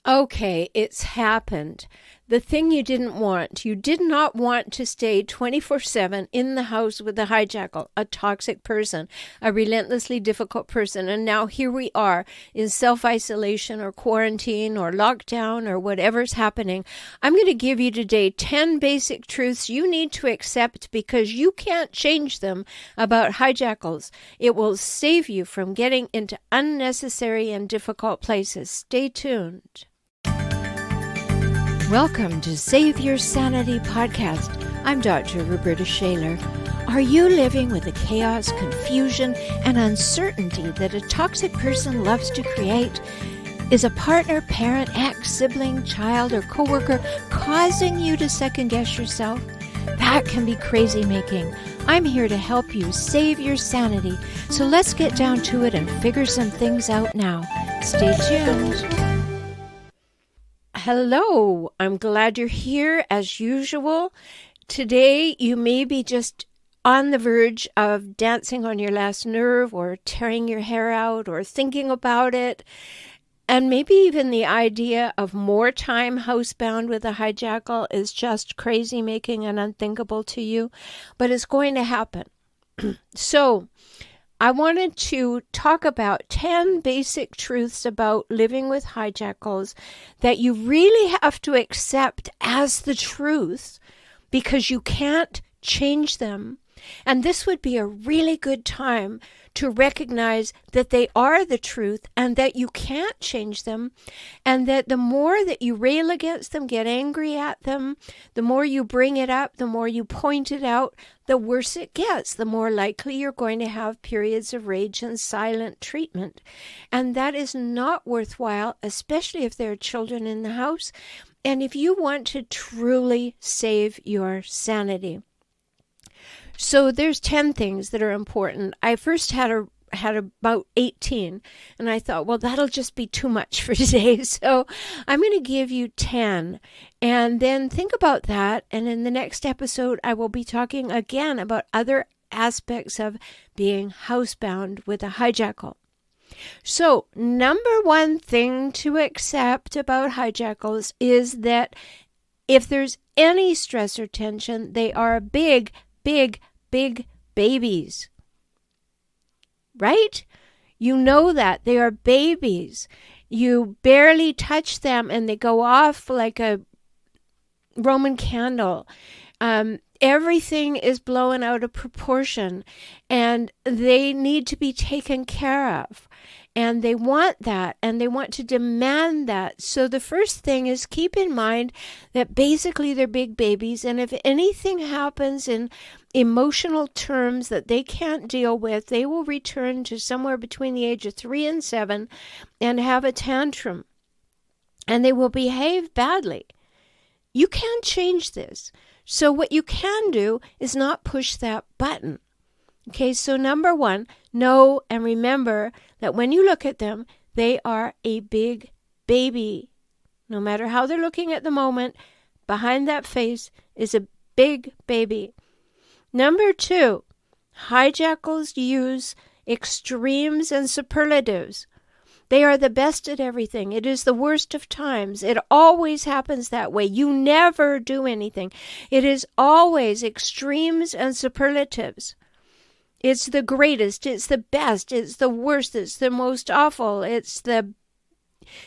Okay, it's happened. The thing you didn't want. You did not want to stay 24/7 in the house with a hijackal, a toxic person, a relentlessly difficult person. And now here we are in self-isolation or quarantine or lockdown or whatever's happening. I'm going to give you today 10 basic truths you need to accept because you can't change them about hijackals. It will save you from getting into unnecessary and difficult places. Stay tuned. Welcome to Save Your Sanity podcast. I'm Dr. Roberta Shaler. Are you living with the chaos, confusion, and uncertainty that a toxic person loves to create? Is a partner, parent, ex, sibling, child, or coworker causing you to second-guess yourself? That can be crazy-making. I'm here to help you save your sanity. So let's get down to it and figure some things out now. Stay tuned. Hello, I'm glad you're here as usual. Today you may be just on the verge of dancing on your last nerve or tearing your hair out or thinking about it. And maybe even the idea of more time housebound with a hijackal is just crazy making and unthinkable to you, but it's going to happen. So I wanted to talk about 10 basic truths about living with hijackals that you really have to accept as the truth because you can't change them. And this would be a really good time to recognize that they are the truth and that you can't change them, and that the more that you rail against them, get angry at them, the more you bring it up, the more you point it out, the worse it gets, the more likely you're going to have periods of rage and silent treatment. And that is not worthwhile, especially if there are children in the house, and if you want to truly save your sanity. So there's 10 things that are important. I first had about 18, and I thought, well, that'll just be too much for today. So I'm going to give you 10, and then think about that. And in the next episode, I will be talking again about other aspects of being housebound with a hijackal. So number one thing to accept about hijackals is that if there's any stress or tension, they are big babies, right? You know that they are babies. You barely touch them and they go off like a Roman candle. Everything is blown out of proportion and they need to be taken care of. And they want that, and they want to demand that. So the first thing is keep in mind that basically they're big babies, and if anything happens in emotional terms that they can't deal with, they will return to somewhere between the age of 3 and 7 and have a tantrum. And they will behave badly. You can't change this. So what you can do is not push that button. Okay, so number one, know and remember that when you look at them, they are a big baby. No matter how they're looking at the moment, behind that face is a big baby. Number two, hijackals use extremes and superlatives. They are the best at everything. It is the worst of times. It always happens that way. You never do anything. It is always extremes and superlatives. It's the greatest, it's the best, it's the worst, it's the most awful,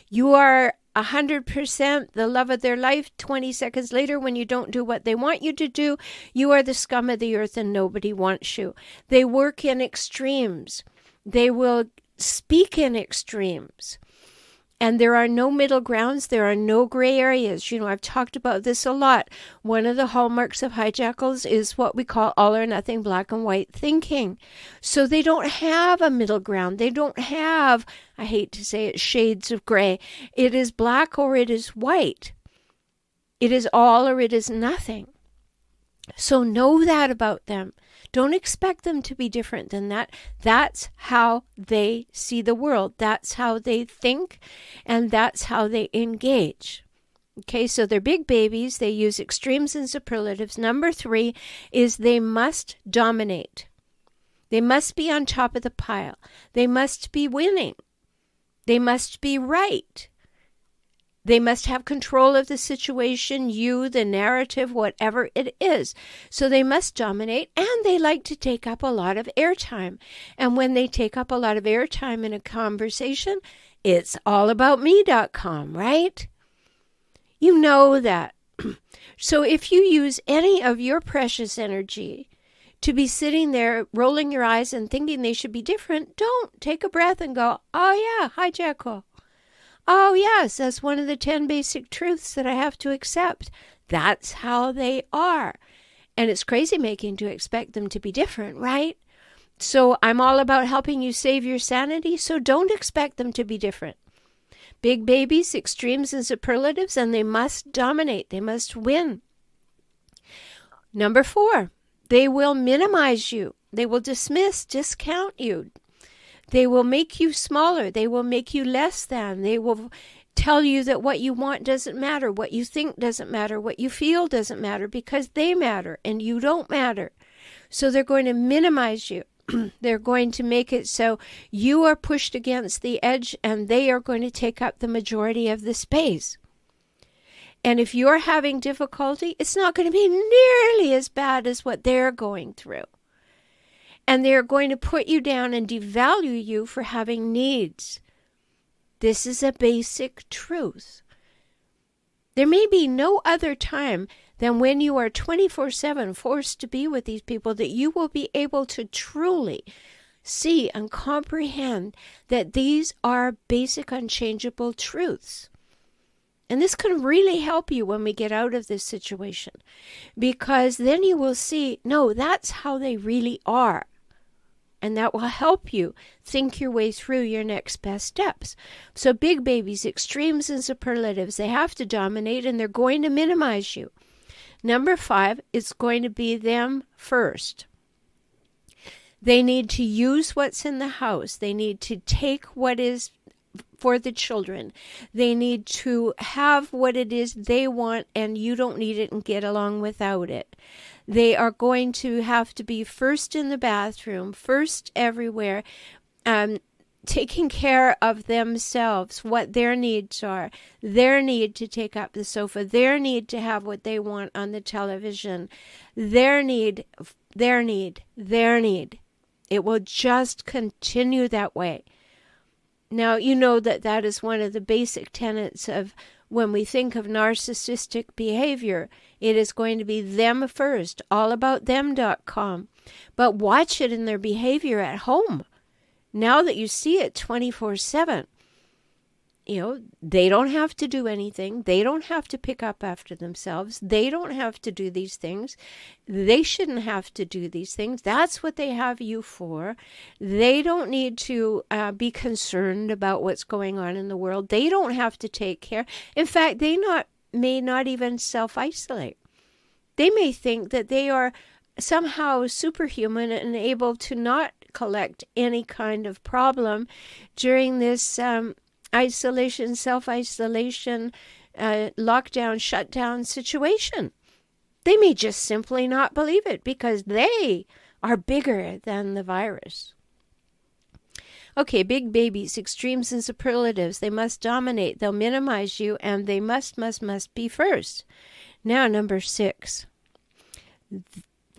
you are 100% the love of their life. 20 seconds later, when you don't do what they want you to do, you are the scum of the earth and nobody wants you. They work in extremes. They will speak in extremes. And there are no middle grounds. There are no gray areas. You know, I've talked about this a lot. One of the hallmarks of hijackals is what we call all or nothing black and white thinking. So they don't have a middle ground. They don't have, I hate to say it, shades of gray. It is black or it is white. It is all or it is nothing. So know that about them. Don't expect them to be different than that. That's how they see the world. That's how they think, and that's how they engage. Okay, so they're big babies. They use extremes and superlatives. Number 3 is they must dominate. They must be on top of the pile. They must be winning. They must be right. They must have control of the situation, you, the narrative, whatever it is. So they must dominate, and they like to take up a lot of airtime. And when they take up a lot of airtime in a conversation, it's allaboutme.com, right? You know that. So if you use any of your precious energy to be sitting there rolling your eyes and thinking they should be different, don't. Take a breath and go, oh yeah, hijackal. Oh yes, that's one of the 10 basic truths that I have to accept. That's how they are. And it's crazy making to expect them to be different, right? So I'm all about helping you save your sanity, so don't expect them to be different. Big babies, extremes and superlatives, and they must dominate. They must win. Number 4, they will minimize you. They will dismiss, discount you. They will make you smaller. They will make you less than. They will tell you that what you want doesn't matter, what you think doesn't matter, what you feel doesn't matter, because they matter and you don't matter. So they're going to minimize you. They're going to make it so you are pushed against the edge and they are going to take up the majority of the space. And if you're having difficulty, it's not going to be nearly as bad as what they're going through. And they're going to put you down and devalue you for having needs. This is a basic truth. There may be no other time than when you are 24/7 forced to be with these people that you will be able to truly see and comprehend that these are basic unchangeable truths. And this can really help you when we get out of this situation, because then you will see, no, that's how they really are. And that will help you think your way through your next best steps. So big babies, extremes and superlatives, they have to dominate and they're going to minimize you. Number 5 is going to be them first. They need to use what's in the house. They need to take what is for the children. They need to have what it is they want, and you don't need it and get along without it. They are going to have to be first in the bathroom, first everywhere, taking care of themselves, what their needs are, their need to take up the sofa, their need to have what they want on the television, their need. It will just continue that way. Now, you know that is one of the basic tenets of when we think of narcissistic behavior. It is going to be them first, allaboutthem.com. But watch it in their behavior at home. Now that you see it 24/7, they don't have to do anything. They don't have to pick up after themselves. They don't have to do these things. They shouldn't have to do these things. That's what they have you for. They don't need to be concerned about what's going on in the world. They don't have to take care. In fact, they may not even self-isolate. They may think that they are somehow superhuman and able to not collect any kind of problem during this self-isolation, lockdown, shutdown situation. They may just simply not believe it because they are bigger than the virus. Okay, big babies, extremes and superlatives, they must dominate, they'll minimize you, and they must be first. Now, number 6.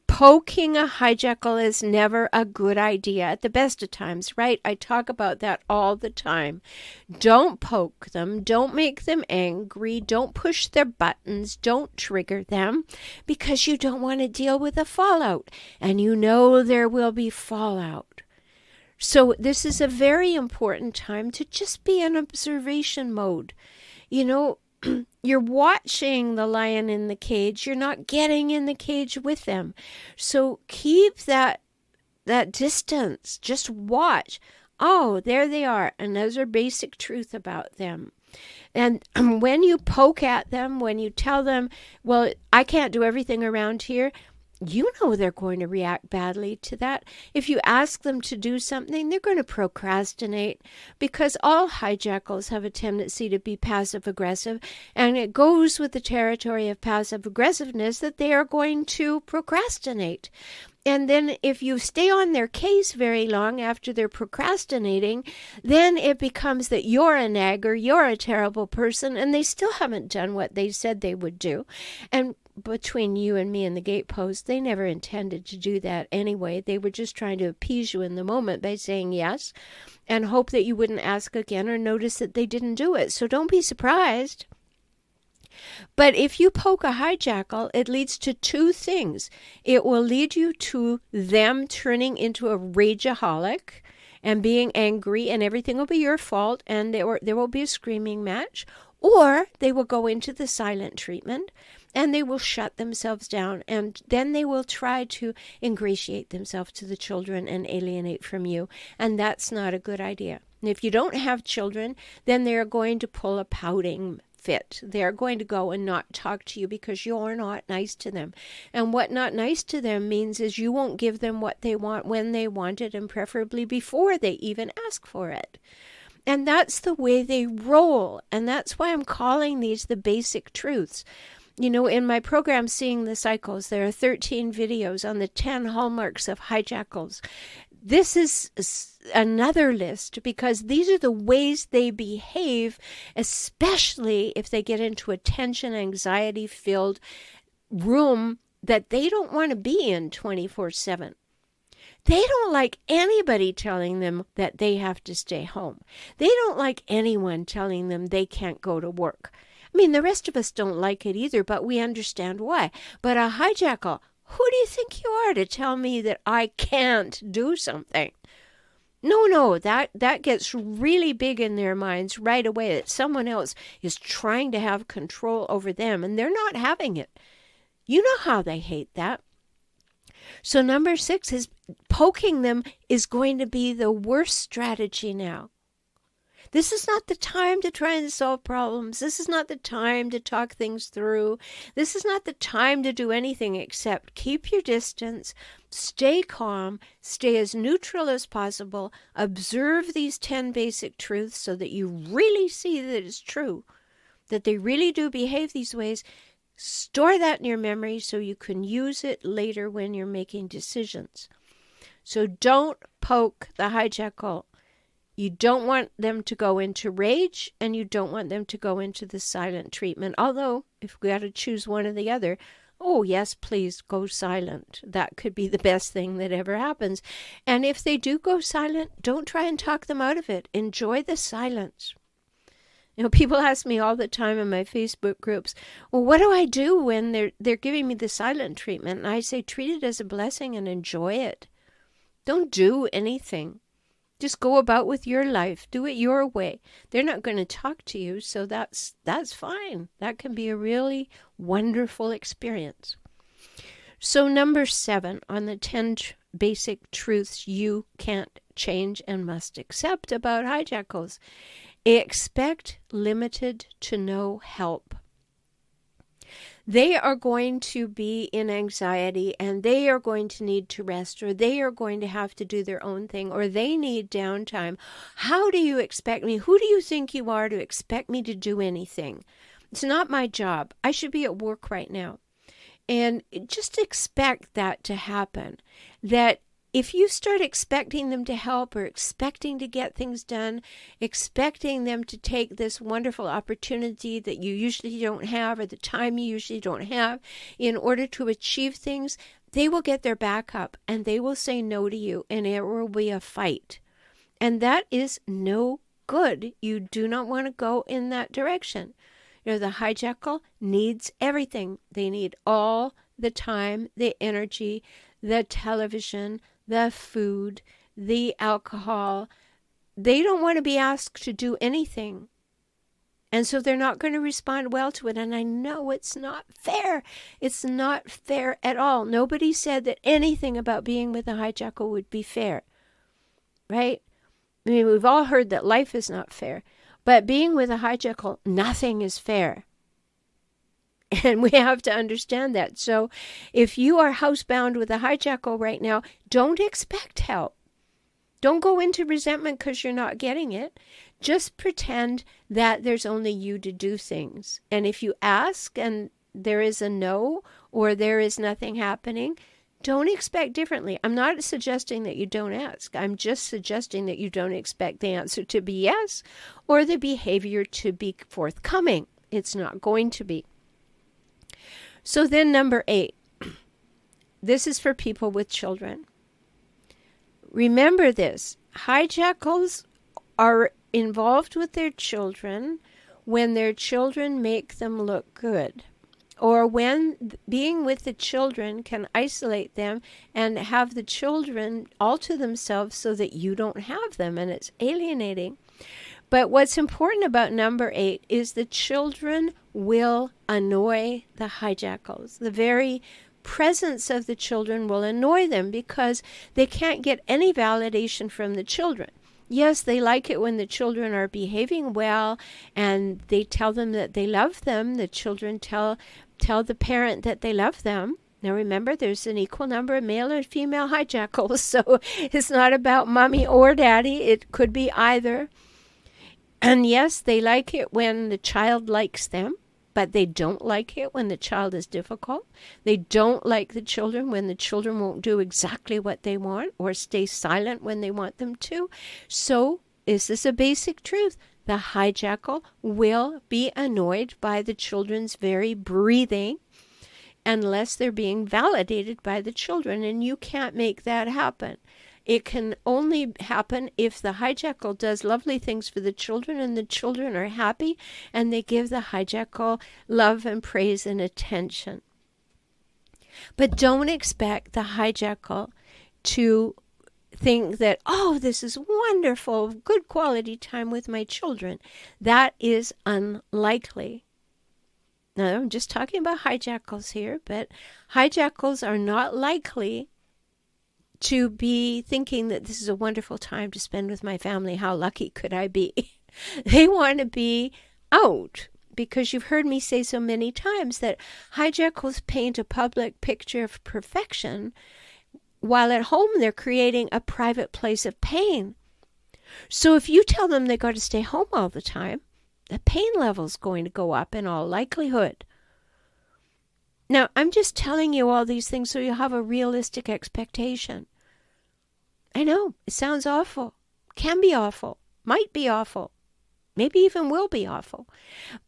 Poking a hijackal is never a good idea at the best of times, right? I talk about that all the time. Don't poke them. Don't make them angry. Don't push their buttons. Don't trigger them, because you don't want to deal with the fallout. And you know there will be fallout. So this is a very important time to just be in observation mode. You're watching the lion in the cage. You're not getting in the cage with them. So keep that distance. Just watch. Oh, there they are. And those are basic truth about them. And when you poke at them, when you tell them, well, I can't do everything around here, you know they're going to react badly to that. If you ask them to do something, they're going to procrastinate, because all hijackals have a tendency to be passive aggressive, and it goes with the territory of passive aggressiveness that they are going to procrastinate. And then if you stay on their case very long after they're procrastinating, then it becomes that you're a nagger, you're a terrible person, and they still haven't done what they said they would do. And between you and me and the gatepost, they never intended to do that anyway. They were just trying to appease you in the moment by saying yes and hope that you wouldn't ask again or notice that they didn't do it. So don't be surprised. But if you poke a hijackal, it leads to two things. It will lead you to them turning into a rageaholic and being angry, and everything will be your fault, and there will be a screaming match. Or they will go into the silent treatment, and they will shut themselves down, and then they will try to ingratiate themselves to the children and alienate from you, and that's not a good idea. And if you don't have children, then they're going to pull a pouting fit. They're going to go and not talk to you because you're not nice to them. And what not nice to them means is you won't give them what they want when they want it, and preferably before they even ask for it. And that's the way they roll. And that's why I'm calling these the basic truths. You know, in my program, Seeing the Cycles, there are 13 videos on the 10 hallmarks of hijackals. This is another list because these are the ways they behave, especially if they get into a tension, anxiety-filled room that they don't want to be in 24/7. They don't like anybody telling them that they have to stay home. They don't like anyone telling them they can't go to work. I mean, the rest of us don't like it either, but we understand why. But a hijackal, who do you think you are to tell me that I can't do something? No, that gets really big in their minds right away, that someone else is trying to have control over them, and they're not having it. You know how they hate that. So number 6 is poking them is going to be the worst strategy now. This is not the time to try and solve problems. This is not the time to talk things through. This is not the time to do anything except keep your distance, stay calm, stay as neutral as possible, observe these 10 basic truths so that you really see that it's true, that they really do behave these ways. Store that in your memory so you can use it later when you're making decisions. So don't poke the hijackal. You don't want them to go into rage, and you don't want them to go into the silent treatment. Although, if we got to choose one or the other, oh yes, please go silent. That could be the best thing that ever happens. And if they do go silent, don't try and talk them out of it. Enjoy the silence. You know, people ask me all the time in my Facebook groups, well, what do I do when they're giving me the silent treatment? And I say, treat it as a blessing and enjoy it. Don't do anything. Just go about with your life. Do it your way. They're not going to talk to you, so that's fine. That can be a really wonderful experience. So number 7 on the 10 basic truths you can't change and must accept about hijackals. Expect limited to no help. They are going to be in anxiety, and they are going to need to rest, or they are going to have to do their own thing, or they need downtime. How do you expect me? Who do you think you are to expect me to do anything? It's not my job. I should be at work right now. And just expect that to happen. That if you start expecting them to help, or expecting to get things done, expecting them to take this wonderful opportunity that you usually don't have, or the time you usually don't have, in order to achieve things, they will get their back up and they will say no to you, and it will be a fight. And that is no good. You do not want to go in that direction. You know, the hijackal needs everything. They need all the time, the energy, the television, the food, the alcohol. They don't want to be asked to do anything. And so they're not going to respond well to it. And I know it's not fair. It's not fair at all. Nobody said that anything about being with a hijackal would be fair. Right? I mean, we've all heard that life is not fair. But being with a hijackal, nothing is fair. And we have to understand that. So if you are housebound with a hijackal right now, don't expect help. Don't go into resentment because you're not getting it. Just pretend that there's only you to do things. And if you ask and there is a no or there is nothing happening, don't expect differently. I'm not suggesting that you don't ask. I'm just suggesting that you don't expect the answer to be yes or the behavior to be forthcoming. It's not going to be. So then number 8, this is for people with children. Remember this, hijackals are involved with their children when their children make them look good, or when being with the children can isolate them and have the children all to themselves so that you don't have them, and it's alienating. But what's important about number 8 is the children will annoy the hijackals. The very presence of the children will annoy them because they can't get any validation from the children. Yes, they like it when the children are behaving well and they tell them that they love them. The children tell the parent that they love them. Now remember, there's an equal number of male and female hijackals, so it's not about mommy or daddy. It could be either. And yes, they like it when the child likes them, but they don't like it when the child is difficult. They don't like the children when the children won't do exactly what they want or stay silent when they want them to. So, is this a basic truth? The hijackal will be annoyed by the children's very breathing unless they're being validated by the children, and you can't make that happen. It can only happen if the hijackal does lovely things for the children and the children are happy and they give the hijackal love and praise and attention. But don't expect the hijackal to think that, oh, this is wonderful, good quality time with my children. That is unlikely. Now, I'm just talking about hijackals here, but hijackals are not likely to be thinking that this is a wonderful time to spend with my family. How lucky could I be? They want to be out, because you've heard me say so many times that hijackals paint a public picture of perfection, while at home they're creating a private place of pain. So if you tell them they got to stay home all the time, the pain level's going to go up in all likelihood. Now, I'm just telling you all these things so you have a realistic expectation. I know, it sounds awful, can be awful, might be awful, maybe even will be awful.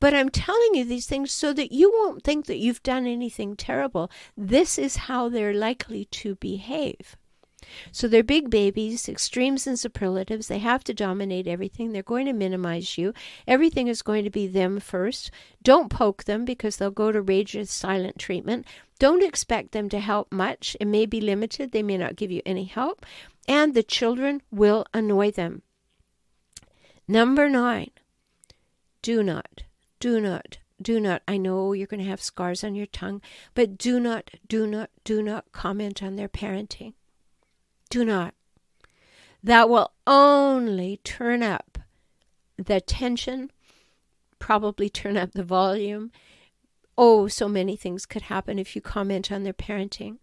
But I'm telling you these things so that you won't think that you've done anything terrible. This is how they're likely to behave. So they're big babies, extremes and superlatives. They have to dominate everything. They're going to minimize you. Everything is going to be them first. Don't poke them because they'll go to rage or silent treatment. Don't expect them to help much. It may be limited. They may not give you any help. And the children will annoy them. Number 9, do not, I know you're going to have scars on your tongue, but do not comment on their parenting. Do not. That will only turn up the tension, probably turn up the volume. Oh, so many things could happen if you comment on their parenting.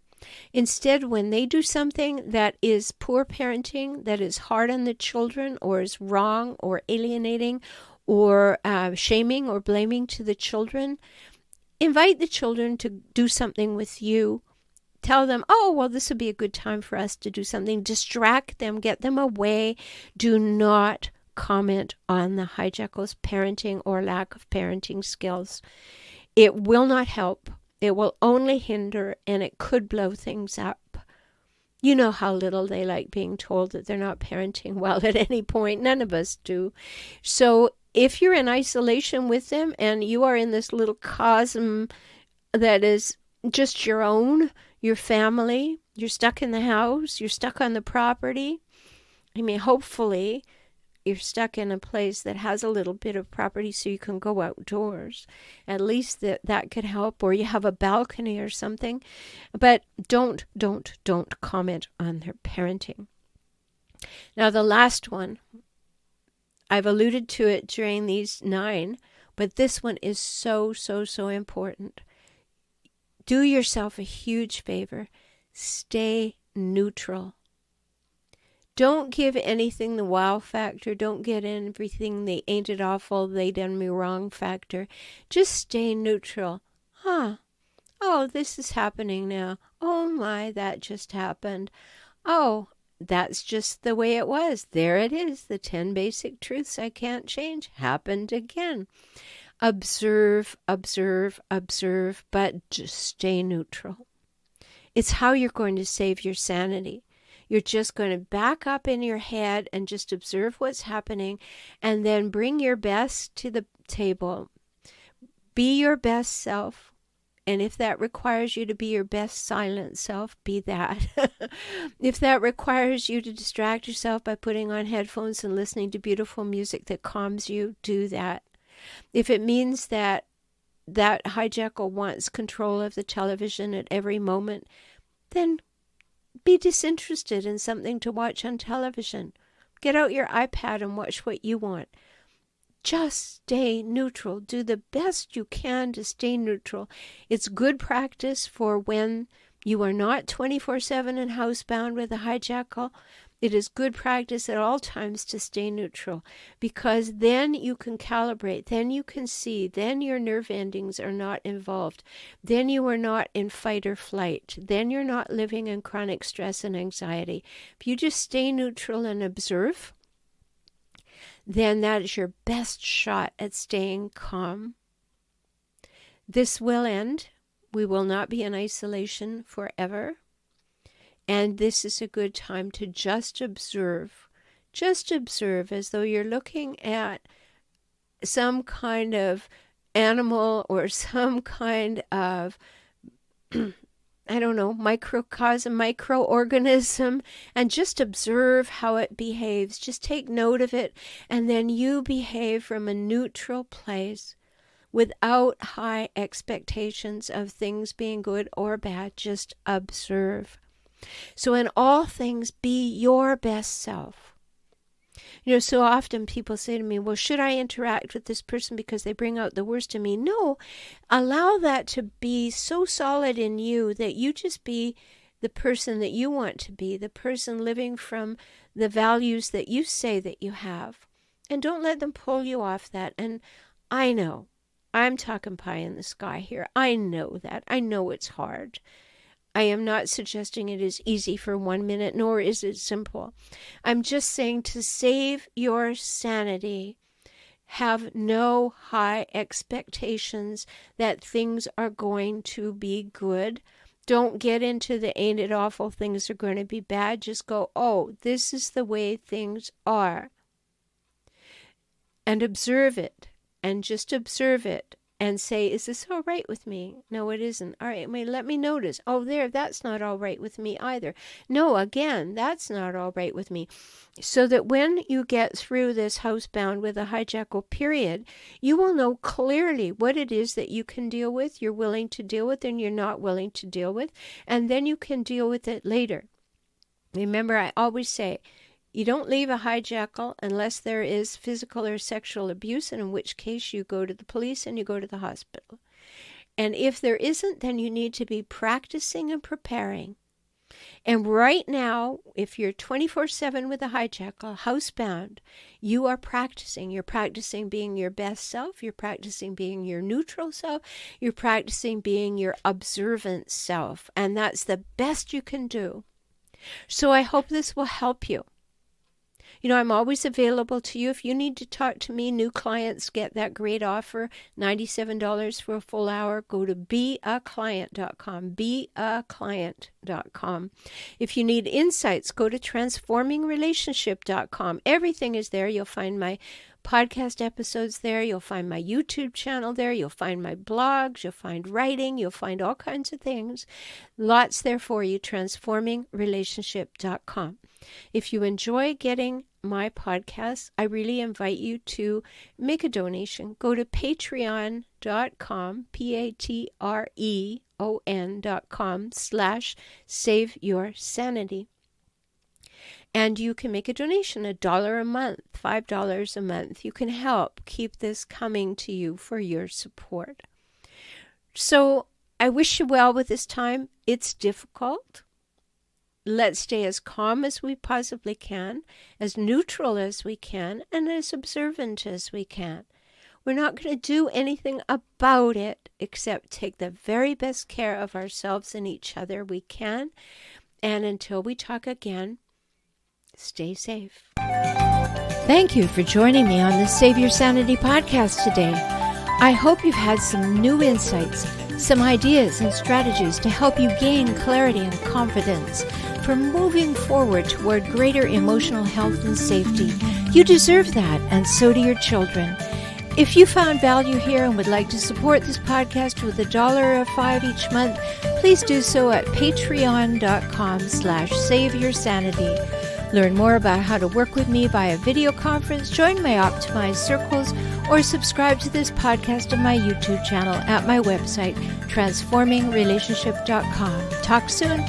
Instead, when they do something that is poor parenting, that is hard on the children, or is wrong or alienating or shaming or blaming to the children, invite the children to do something with you. Tell them, oh, well, this would be a good time for us to do something. Distract them, get them away. Do not comment on the hijackal's parenting or lack of parenting skills. It will not help. It will only hinder, and it could blow things up. You know how little they like being told that they're not parenting well at any point. None of us do. So if you're in isolation with them and you are in this little cosm that is just your own, your family, you're stuck in the house, you're stuck on the property. I mean, hopefully you're stuck in a place that has a little bit of property so you can go outdoors. At least that could help, or you have a balcony or something. But don't comment on their parenting. Now, the last one, I've alluded to it during these 9, but this one is so important. Do yourself a huge favor. Stay neutral. Don't give anything the wow factor. Don't get everything the ain't it awful, they done me wrong factor. Just stay neutral. Oh, this is happening now. Oh my, that just happened. Oh, that's just the way it was. There it is. The 10 basic truths I can't change happened again. Observe, observe, observe, but just stay neutral. It's how you're going to save your sanity. You're just going to back up in your head and just observe what's happening and then bring your best to the table. Be your best self. And if that requires you to be your best silent self, be that. If that requires you to distract yourself by putting on headphones and listening to beautiful music that calms you, do that. If it means that hijackal wants control of the television at every moment, then be disinterested in something to watch on television. Get out your iPad and watch what you want. Just stay neutral. Do the best you can to stay neutral. It's good practice for when you are not 24/7 and housebound with a hijackal. It is good practice at all times to stay neutral, because then you can calibrate, then you can see, then your nerve endings are not involved, then you are not in fight or flight, then you're not living in chronic stress and anxiety. If you just stay neutral and observe, then that is your best shot at staying calm. This will end. We will not be in isolation forever. And this is a good time to just observe as though you're looking at some kind of animal or some kind of, I don't know, microcosm, microorganism, and just observe how it behaves. Just take note of it, and then you behave from a neutral place without high expectations of things being good or bad. Just observe. So in all things, be your best self. So often people say to me, well, should I interact with this person because they bring out the worst in me? No, allow that to be so solid in you that you just be the person that you want to be, the person living from the values that you say that you have. And don't let them pull you off that. And I know, I'm talking pie in the sky here. I know that. I know it's hard. I am not suggesting it is easy for 1 minute, nor is it simple. I'm just saying to save your sanity, have no high expectations that things are going to be good. Don't get into the ain't it awful, things are going to be bad. Just go, oh, this is the way things are. And observe it, and just observe it. And say, is this all right with me? No, it isn't. All right, let me notice. Oh, that's not all right with me either. No, again, that's not all right with me. So that when you get through this housebound with a hijackal period, you will know clearly what it is that you can deal with, you're willing to deal with, and you're not willing to deal with. And then you can deal with it later. Remember, I always say, you don't leave a hijackal unless there is physical or sexual abuse, and in which case you go to the police and you go to the hospital. And if there isn't, then you need to be practicing and preparing. And right now, if you're 24/7 with a hijackal, housebound, you are practicing. You're practicing being your best self. You're practicing being your neutral self. You're practicing being your observant self. And that's the best you can do. So I hope this will help you. I'm always available to you. If you need to talk to me, new clients get that great offer, $97 for a full hour. Go to beaclient.com, beaclient.com. If you need insights, go to transformingrelationship.com. Everything is there. You'll find my podcast episodes there. You'll find my YouTube channel there. You'll find my blogs. You'll find writing. You'll find all kinds of things. Lots there for you, transformingrelationship.com. If you enjoy getting my podcasts, I really invite you to make a donation. Go to patreon.com, patreon.com/saveyoursanity. And you can make a donation, $1 a month, $5 a month. You can help keep this coming to you for your support. So I wish you well with this time. It's difficult. Let's stay as calm as we possibly can, as neutral as we can, and as observant as we can. We're not going to do anything about it except take the very best care of ourselves and each other we can. And until we talk again, stay safe. Thank you for joining me on the Save Your Sanity podcast today. I hope you've had some new insights, some ideas and strategies to help you gain clarity and confidence for moving forward toward greater emotional health and safety. You deserve that, and so do your children. If you found value here and would like to support this podcast with $1 or $5 each month, please do so at patreon.com/saveyoursanity. Learn more about how to work with me via video conference, join my optimized circles, or subscribe to this podcast on my YouTube channel at my website, transformingrelationship.com. Talk soon.